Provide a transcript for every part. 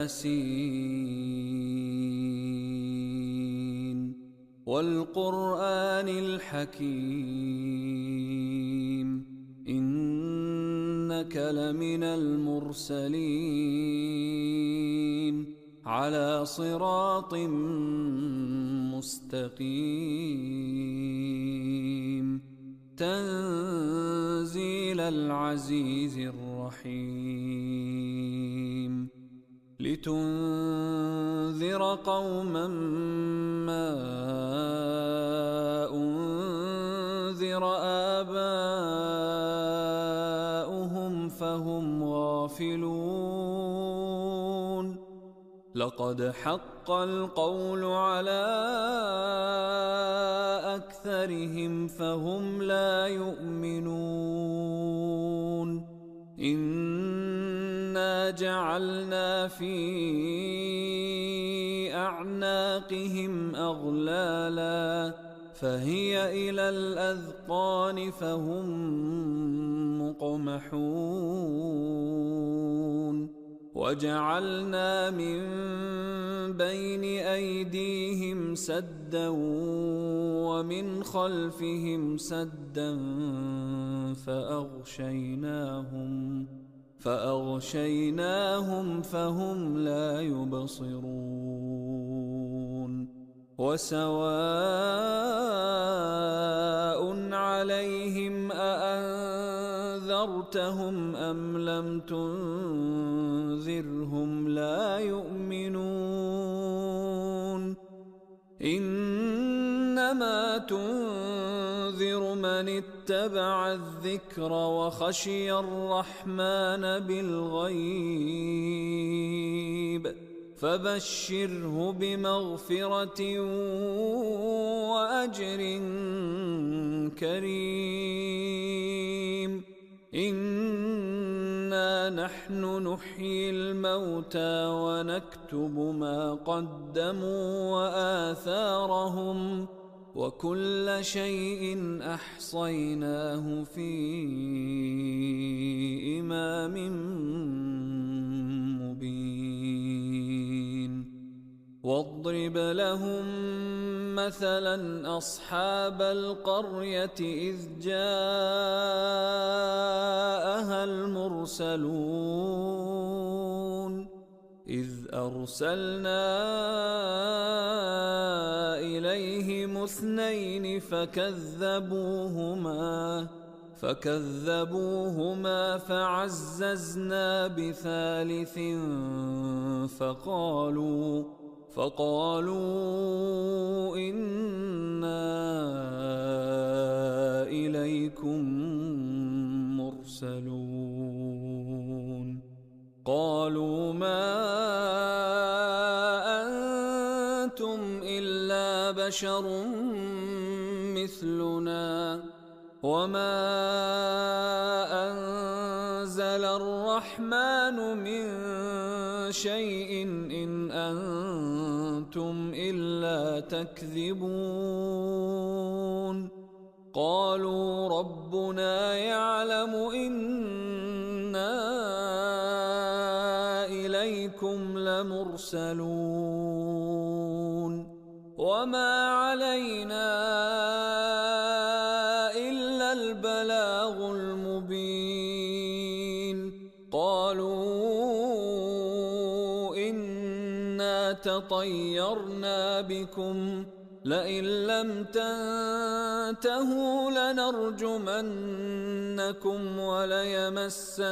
ياسين والقرآن الحكيم إنك لمن المرسلين على صراط مستقيم تنزيل العزيز الرحيم لتنذر قوما ما أنذر آباؤهم فهم غافلون لقد حق القول على أكثرهم فهم لا يؤمنون إنا جعلنا في أعناقهم أغلالا فهي إلى الأذقان فهم مقمحون وجعلنا من بين أيديهم سدا ومن خلفهم سدا فأغشيناهم فهم لا يبصرون وسواء عليهم أأنذرتهم أم لم تنذرهم لا يؤمنون إنما تنذر من اتبع الذكر وخشي الرحمن بالغيب فبشره بمغفرة وأجر كريم إنا نحن نحيي الموتى ونكتب ما قدموا وآثارهم وكل شيء أحصيناه في إمام مبين واضرب لهم مثلا أصحاب القرية إذ جاءها المرسلون إذ أرسلنا إليهم اثنين فكذبوهما فعززنا بثالث فقالوا إنا إليكم مرسلون قالوا ما أنتم إلا بشر مثلنا وما أنزل الرحمن من شيء إن أنتم إلا تكذبون قالوا ربنا يعلم إنا إليكم لمرسلون وما علينا إلا البلاغ المبين قالوا إنا تطيرنا بكم لئن لم تنتهوا لنرجمنكم وليمسنكم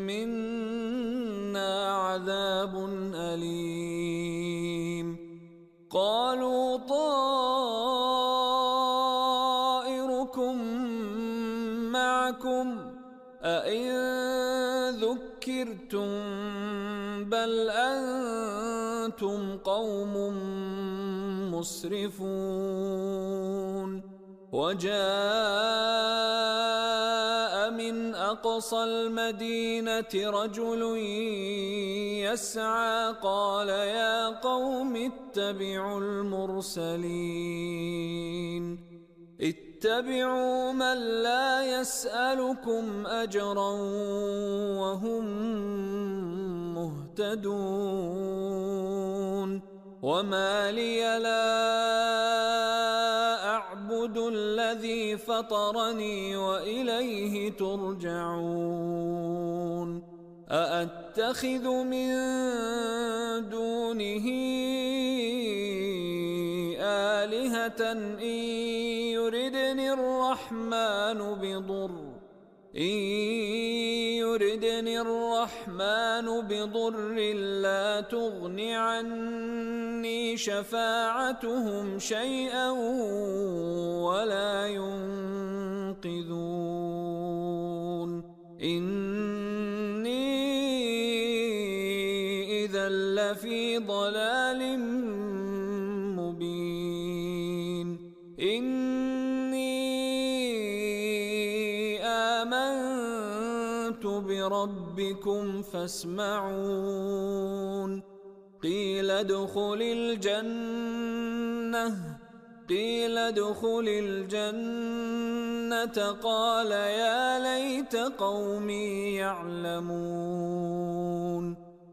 منا عذاب أليم قالوا طائركم معكم أئن ذكرتم بل أنتم قوم مسرفون وجاء من أقصى المدينة رجل يسعى قال يا قوم اتبعوا المرسلين اتبعوا من لا يسألكم أجرا وهم مهتدون وما لي لا أعبد الذي فطرني وإليه ترجعون أأتخذ من دونه آلهة إن يردني الرحمن بضر لا تغن عني شفاعتهم شيئا ولا ينقذون إني إذا لفي ضلال مبين آمنت بربكم فاسمعون قيل ادخل الجنة قال يا ليت قومي يعلمون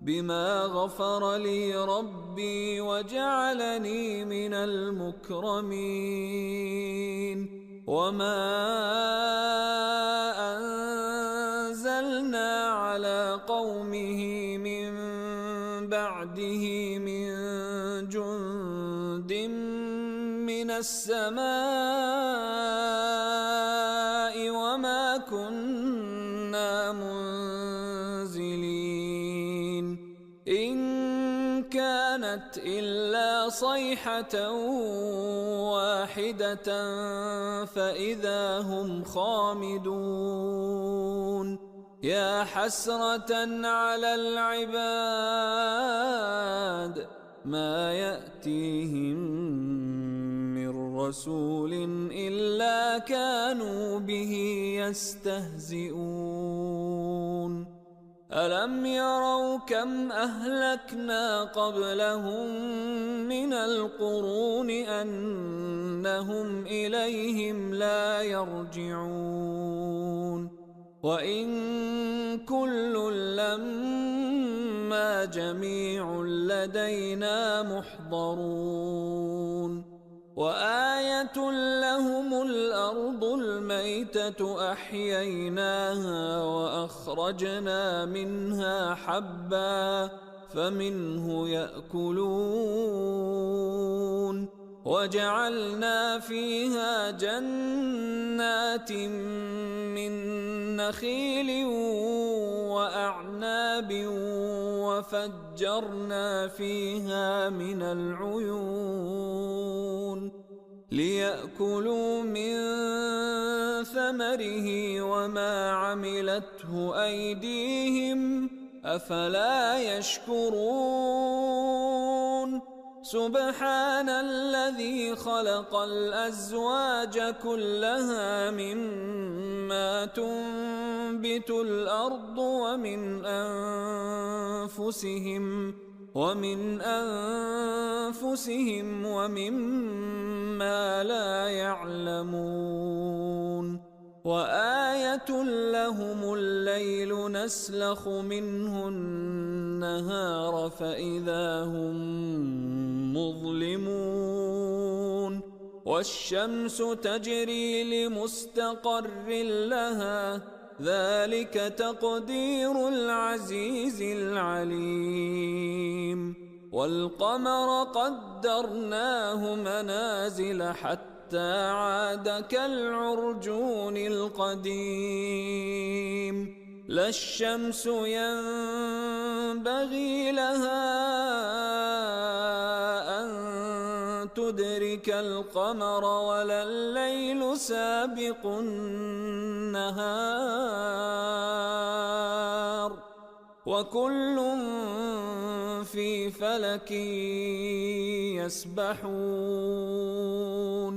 بما غفر لي ربي وجعلني من المكرمين وما أنزلنا على قومه من بعده من جند من السماء وما كنا منزلين إن كانت إلا صيحة واحدة فإذا هم خامدون يا حسرة على العباد ما يأتيهم من رسول إلا كانوا به يستهزئون ألم يروا كم أهلكنا قبلهم من القرون أنهم إليهم لا يرجعون وإن كل لما جميع لدينا محضرون وآية لهم الأرض الميتة أحييناها وأخرجنا منها حبا فمنه يأكلون وجعلنا فيها جنات من نخيل وأعناب وفجرنا فيها من العيون ليأكلوا من ثمره وما عملته أيديهم أفلا يشكرون سبحان الذي خلق الأزواج كلها مما تنبت الأرض ومن أنفسهم ومما لا يعلمون وآية لهم الليل نسلخ منه النهار فإذا هم مظلمون والشمس تجري لمستقر لها ذلك تقدير العزيز العليم والقمر قدرناه منازل حتى عاد كالعرجون القديم لا الشمس ينبغي لها أن تدرك القمر ولا الليل سابق النهار وكل في فلك يسبحون